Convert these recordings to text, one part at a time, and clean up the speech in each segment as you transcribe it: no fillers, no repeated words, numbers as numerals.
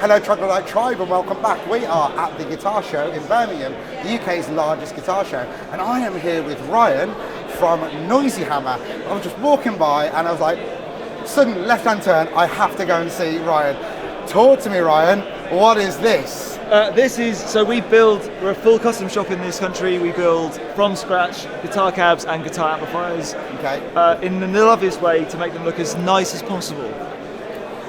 Hello Troglodyte Tribe and welcome back. We are at the guitar show in Birmingham, the UK's largest guitar show, and I am here with Ryan from Noisy Hammer. I was just walking by and I was like, sudden left-hand turn, I have to go and see Ryan. Talk to me, Ryan, what is this? We're a full custom shop in this country. We build from scratch guitar cabs and guitar amplifiers in the loveliest way to make them look as nice as possible.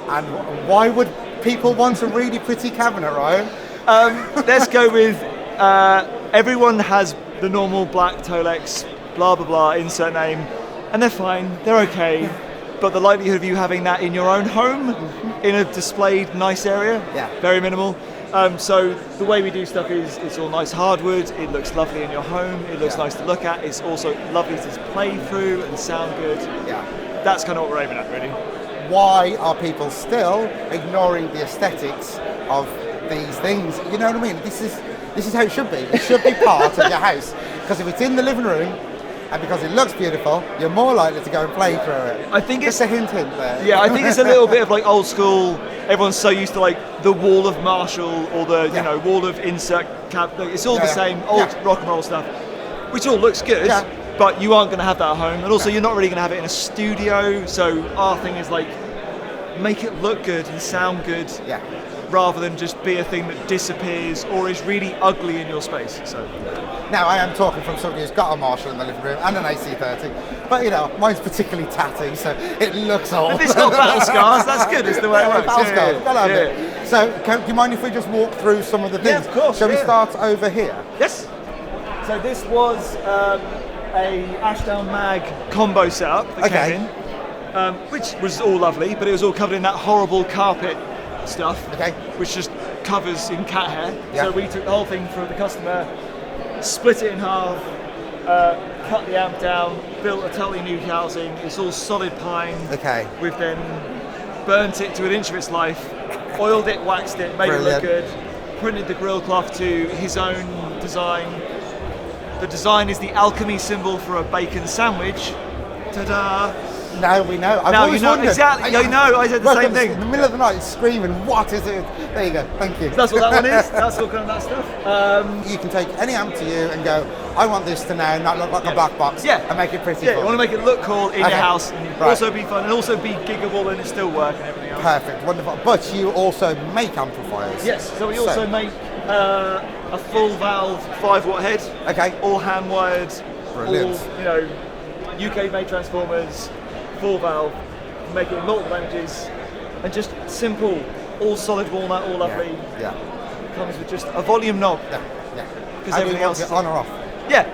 And why would people want a really pretty cabinet, Ryan? Let's go with everyone has the normal black Tolex, blah blah blah, insert name, and they're fine, they're okay. But the likelihood of you having that in your own home, in a displayed nice area, very minimal. So the way we do stuff is it's all nice hardwood, it looks lovely in your home, it looks nice to look at, it's also lovely to play through and sound good. That's kind of what we're aiming at, really. Why are people still ignoring the aesthetics of these things? You know what I mean? This is how it should be. It should be part of your house. Because if it's in the living room and because it looks beautiful, you're more likely to go and play through it. I think it's a hint there. Yeah, I think it's a little bit of like old school. Everyone's so used to like the wall of Marshall or the wall of insert cab. It's all the same old rock and roll stuff, which all looks good. But you aren't going to have that at home, and also you're not really going to have it in a studio. So our thing is like, make it look good and sound good, rather than just be a thing that disappears or is really ugly in your space. So now I am talking from somebody who's got a Marshall in the living room and an AC30, but you know, mine's particularly tatty, so it looks old. But it's got battle scars. That's good. It's the way it works. Battle scars. So, do you mind if we just walk through some of the things? Yeah, of course. Shall we start over here? Yes. So this was a Ashdown MAG combo setup that came in, which was all lovely, but it was all covered in that horrible carpet stuff, which just covers in cat hair. So we took the whole thing for the customer, split it in half, cut the amp down, built a totally new housing. It's all solid pine. We've then burnt it to an inch of its life, oiled it, waxed it, made it look good, printed the grill cloth to his own design. The design is the alchemy symbol for a bacon sandwich. Ta-da! Now we know. I've always wondered. Exactly. I know. I said the same thing. In the middle of the night, screaming, "What is it?" There you go. Thank you. So that's what that one is. That's all kind of that stuff. You can take any amp to you and go, "I want this to now not look like a black box." And make it pretty. Yeah, you want to make it look cool in your house, and also be fun, and also be giggable, and it still work and everything else. Perfect, wonderful. But you also make amplifiers. Yes. So we also make a full valve 5-watt head. All hand wired. Brilliant. All, UK made transformers. Full valve, make it in multiple ranges, and just simple, all solid walnut, all lovely. Comes with just a volume knob. Because everything else is on or off.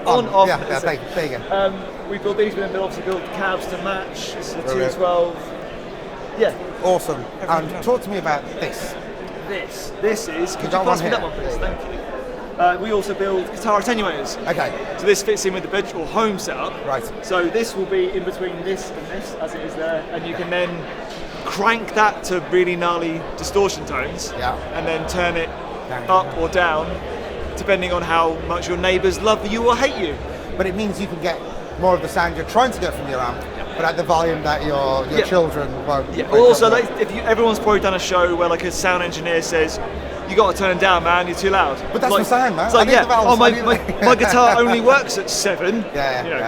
On, off. There you go. We built these, but then obviously built cabs to match. It's a 212. Awesome. And talk to me about this. This is. Could you pass me that one, please? Thank you. We also build guitar attenuators. So this fits in with the bed or home setup. So this will be in between this and this, as it is there, and you can then crank that to really gnarly distortion tones, and then turn it up or down, depending on how much your neighbours love you or hate you. But it means you can get more of the sound you're trying to get from your amp, but at the volume that your children won't. Also, everyone's probably done a show where like a sound engineer says, "You got to turn them down, man. You're too loud." But that's my sound, man. It's like, my guitar only works at 7.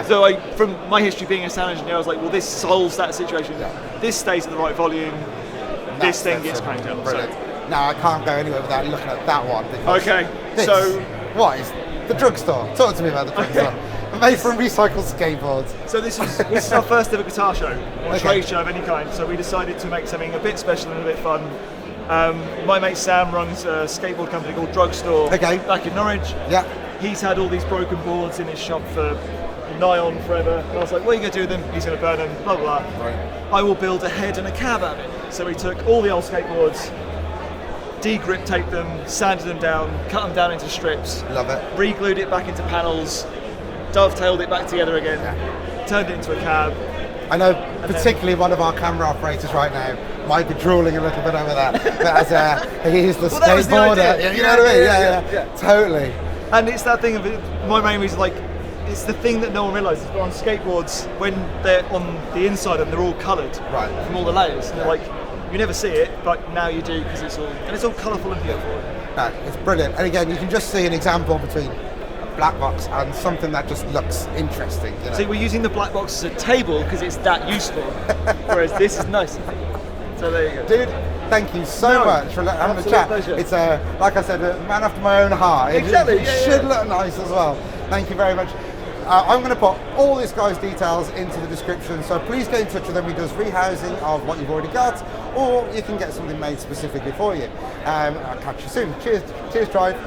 So from my history being a sound engineer, I was like, well, this solves that situation. This stays at the right volume. This thing gets cranked up. Now I can't go anywhere without looking at that one. So what is the drugstore? Talk to me about the drugstore. Made from recycled skateboards. So this is our first ever guitar show, or trade show of any kind. So we decided to make something a bit special and a bit fun. My mate Sam runs a skateboard company called Drugstore back in Norwich. He's had all these broken boards in his shop for nigh on forever. And I was like, what are you going to do with them? He's going to burn them, blah, blah, blah. I will build a head and a cab out of it. So we took all the old skateboards, de-grip taped them, sanded them down, cut them down into strips. Love it. Re-glued it back into panels, dovetailed it back together again, turned it into a cab. I know particularly one of our camera operators right now might be drooling a little bit over that, but as he is the skateboarder, you know what I mean? Yeah, totally. And it's that thing of it, my main reason, like, it's the thing that no one realises, but on skateboards, when they're on the inside and they're all coloured from all the layers, and they're like, You never see it, but now you do because it's all colourful and beautiful. No, it's brilliant. And again, you can just see an example between a black box and something that just looks interesting. You know? See, we're using the black box as a table because it's that useful, whereas this is nice. So there you go. Dude, thank you so much for having a chat. Pleasure. It's like I said, a man after my own heart. Exactly. It should look nice as well. Thank you very much. I'm going to put all this guy's details into the description, so please get in touch with him. He does rehousing of what you've already got, or you can get something made specifically for you. I'll catch you soon. Cheers, Drive.